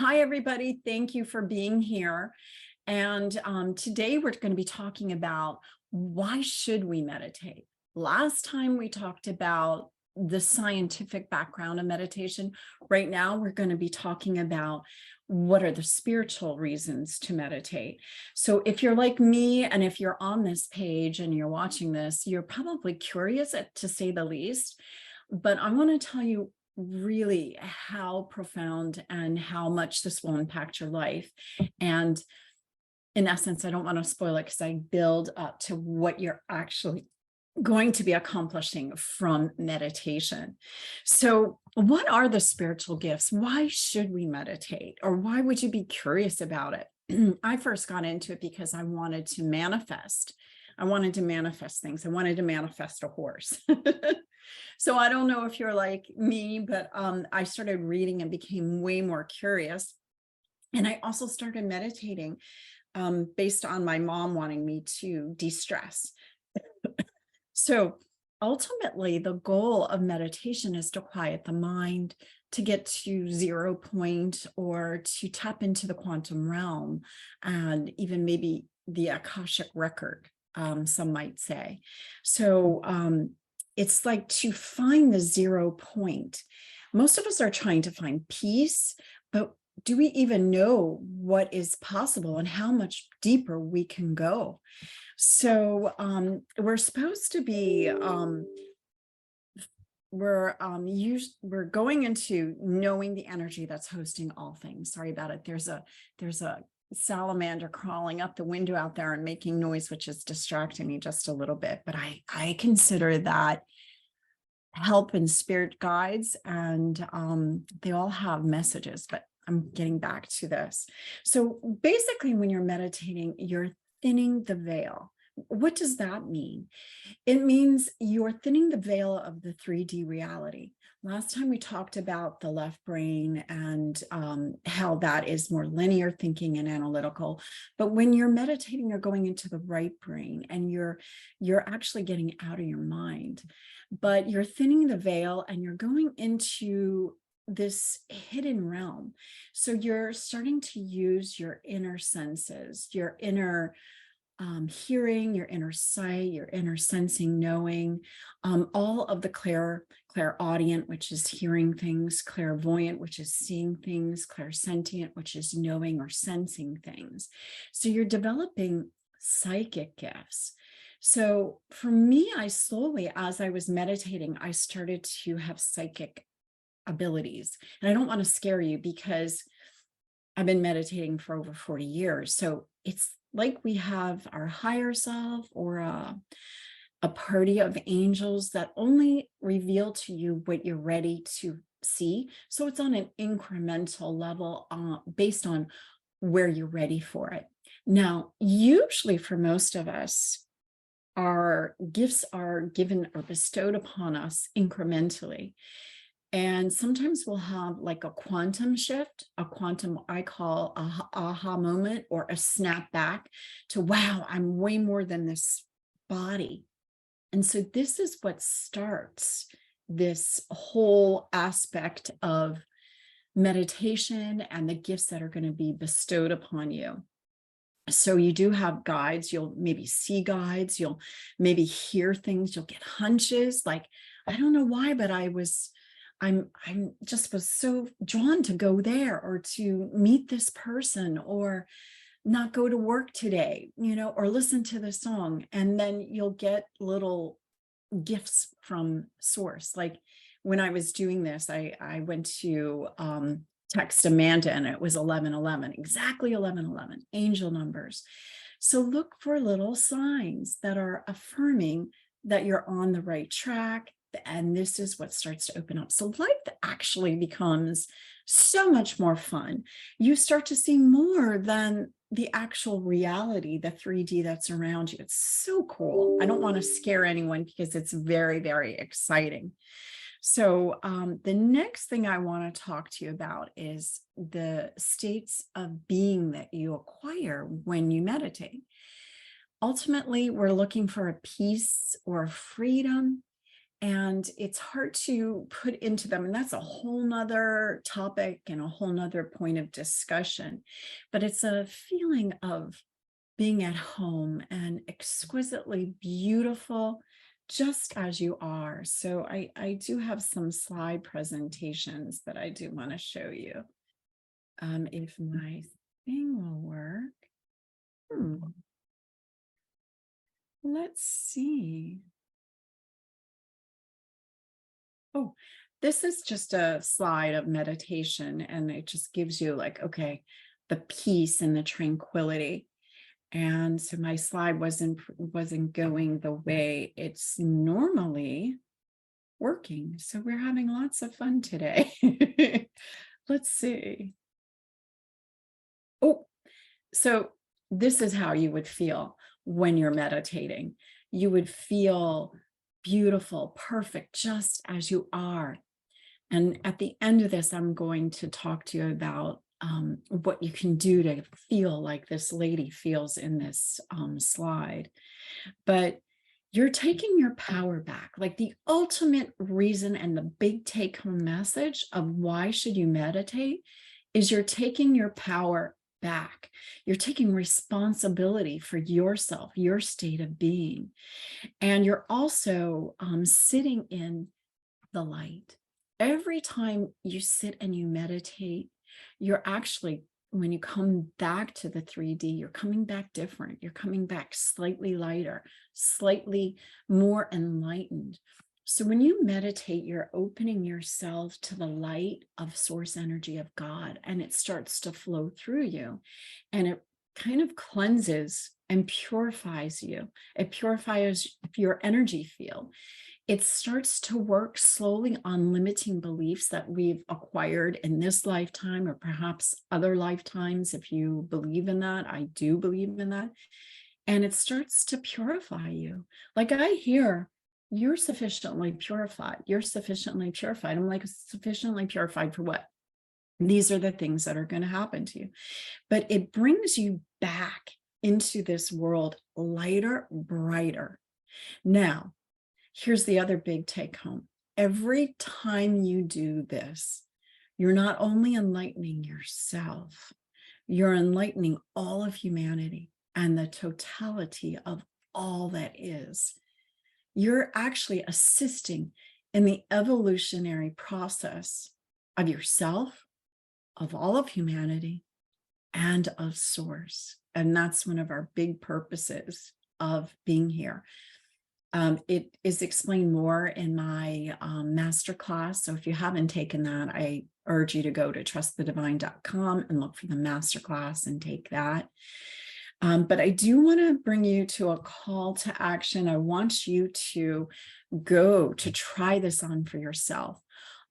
Hi, everybody. Thank you for being here. And today we're going to be talking about why should we meditate? Last time we talked about the scientific background of meditation. Right now, we're going to be talking about what are the spiritual reasons to meditate. So if you're like me, and if you're on this page and you're watching this, you're probably curious, to say the least. But I want to tell you really how profound and how much this will impact your life. And in essence, I don't want to spoil it because I build up to what you're actually going to be accomplishing from meditation. So what are the spiritual gifts? Why should we meditate? Or why would you be curious about it? I first got into it because I wanted to manifest. I wanted to manifest things. I wanted to manifest a horse. So I don't know if you're like me, but I started reading and became way more curious. And I also started meditating based on my mom wanting me to de-stress. So ultimately, the goal of meditation is to quiet the mind, to get to 0 point, or to tap into the quantum realm, and even maybe the Akashic record, some might say. So it's like to find the 0 point. Most of us are trying to find peace, but do we even know what is possible and how much deeper we can go? So we're supposed to be we're going into knowing the energy that's hosting all things. Sorry about it. There's a salamander crawling up the window out there and making noise, which is distracting me just a little bit. But I consider that help and spirit guides, and they all have messages. But I'm getting back to this. So basically, when you're meditating, you're thinning the veil. What does that mean? It means you're thinning the veil of the 3D reality. Last time we talked about the left brain and how that is more linear thinking and analytical. But when you're meditating, you're going into the right brain, and you're actually getting out of your mind. But you're thinning the veil, and you're going into this hidden realm. So you're starting to use your inner senses, your inner hearing, your inner sight, your inner sensing, knowing, all of the clairaudient, which is hearing things, clairvoyant, which is seeing things, clairsentient, which is knowing or sensing things. So you're developing psychic gifts. So for me, I slowly, as I was meditating, I started to have psychic abilities. And I don't want to scare you because I've been meditating for over 40 years. So it's like we have our higher self, or a party of angels that only reveal to you what you're ready to see. So it's on an incremental level based on where you're ready for it. Now, usually for most of us, our gifts are given or bestowed upon us incrementally. And sometimes we'll have like a quantum shift, a quantum, I call a aha moment, or a snap back to, wow, I'm way more than this body. And so this is what starts this whole aspect of meditation and the gifts that are going to be bestowed upon you. So you do have guides. You'll maybe see guides. You'll maybe hear things. You'll get hunches. Like, I don't know why, but I'm just was so drawn to go there, or to meet this person, or not go to work today, or listen to the song. And then you'll get little gifts from source. Like when I was doing this, I went to text Amanda, and it was 1111, exactly 1111, angel numbers. So look for little signs that are affirming that you're on the right track. And this is what starts to open up. So life actually becomes so much more fun. You start to see more than the actual reality, the 3D that's around you. It's so cool. I don't want to scare anyone because it's very, very exciting. So the next thing I want to talk to you about is the states of being that you acquire when you meditate. Ultimately, we're looking for a peace or a freedom. And it's hard to put into them. And that's a whole nother topic and a whole nother point of discussion. But it's a feeling of being at home and exquisitely beautiful, just as you are. So I do have some slide presentations that I do want to show you. If my thing will work. Let's see. Oh, this is just a slide of meditation, and it just gives you like, okay, the peace and the tranquility. And so my slide wasn't going the way it's normally working. So we're having lots of fun today. Let's see. Oh, so this is how you would feel when you're meditating. You would feel beautiful, perfect, just as you are. And at the end of this, I'm going to talk to you about what you can do to feel like this lady feels in this slide. But you're taking your power back. Like the ultimate reason and the big take home message of why should you meditate is you're taking your power back. You're taking responsibility for yourself, your state of being. And you're also sitting in the light. Every time you sit and you meditate, you're actually, when you come back to the 3D, you're coming back different. You're coming back slightly lighter, slightly more enlightened. So when you meditate, you're opening yourself to the light of source energy of God, and it starts to flow through you, and it kind of cleanses and purifies you. It purifies your energy field. It starts to work slowly on limiting beliefs that we've acquired in this lifetime or perhaps other lifetimes. If you believe in that, I do believe in that. And it starts to purify you. Like I hear, you're sufficiently purified. You're sufficiently purified. I'm like, sufficiently purified for what? These are the things that are going to happen to you. But it brings you back into this world lighter, brighter. Now, here's the other big take home. Every time you do this, you're not only enlightening yourself, you're enlightening all of humanity and the totality of all that is. You're actually assisting in the evolutionary process of yourself, of all of humanity, and of source. And that's one of our big purposes of being here. It is explained more in my masterclass. So if you haven't taken that, I urge you to go to trustthedivine.com and look for the masterclass and take that. But I do want to bring you to a call to action. I want you to go to try this on for yourself.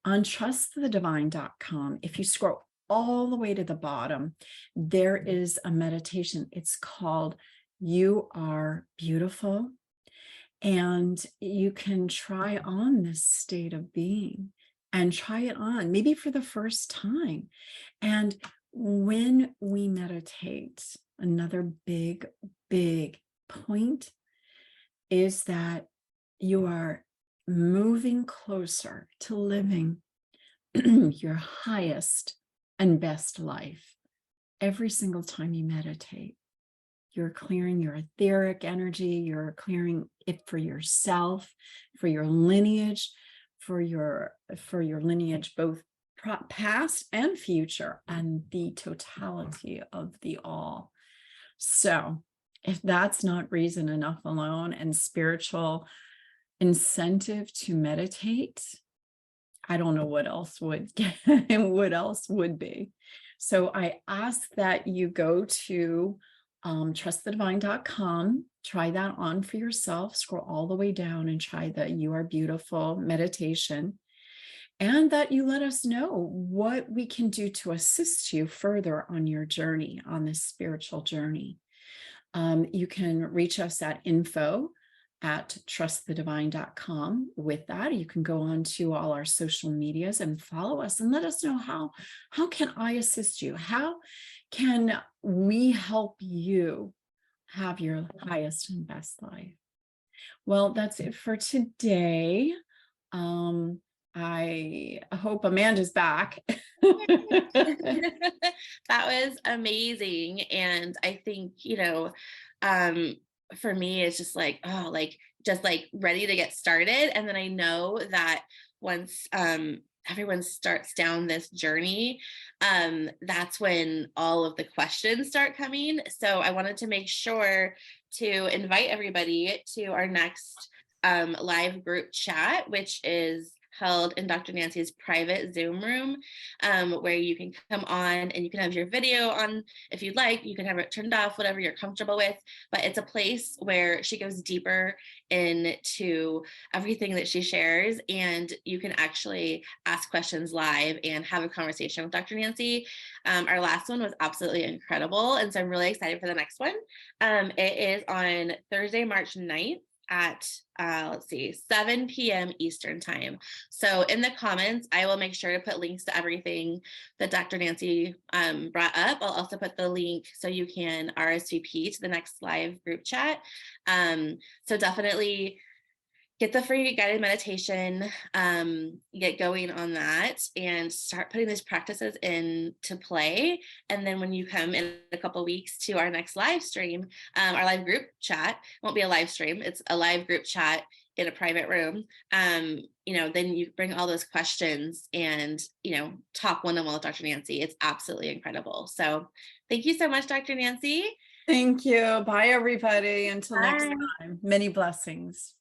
On trustthedivine.com, if you scroll all the way to the bottom, there is a meditation. It's called You Are Beautiful. And you can try on this state of being and try it on, maybe for the first time. And when we meditate, another big, big point is that you are moving closer to living your highest and best life every single time you meditate. You're clearing your etheric energy. You're clearing it for yourself, for your lineage, for your lineage, both past and future, and the totality of the all. So if that's not reason enough alone and spiritual incentive to meditate, I don't know what else would and what else would be. So I ask that you go to trustthedivine.com, try that on for yourself, scroll all the way down and try the You Are Beautiful meditation, and that you let us know what we can do to assist you further on your journey, on this spiritual journey. You can reach us at info@trustthedivine.com. With that, you can go on to all our social medias and follow us and let us know how can I assist you? How can we help you have your highest and best life? Well, that's it for today. I hope Amanda's back. That was amazing. And I think, um, for me, it's just like, oh, like just like ready to get started. And then I know that once everyone starts down this journey, that's when all of the questions start coming. So I wanted to make sure to invite everybody to our next live group chat, which is held in Dr. Nancy's private Zoom room, where you can come on and you can have your video on if you'd like. You can have it turned off, whatever you're comfortable with. But it's a place where she goes deeper into everything that she shares, and you can actually ask questions live and have a conversation with Dr. Nancy. Our last one was absolutely incredible, and so I'm really excited for the next one. It is on Thursday, March 9th at let's see, 7 p.m. Eastern time. So in the comments, I will make sure to put links to everything that Dr. Nancy brought up. I'll also put the link so you can RSVP to the next live group chat. So definitely get the free guided meditation, get going on that, and start putting these practices into play. And then when you come in a couple of weeks to our next live stream, our live group chat won't be a live stream, it's a live group chat in a private room. Then you bring all those questions and, talk one-on-one with Dr. Nancy. It's absolutely incredible. So thank you so much, Dr. Nancy. Thank you. Bye, everybody. Until next Bye. time. Many blessings.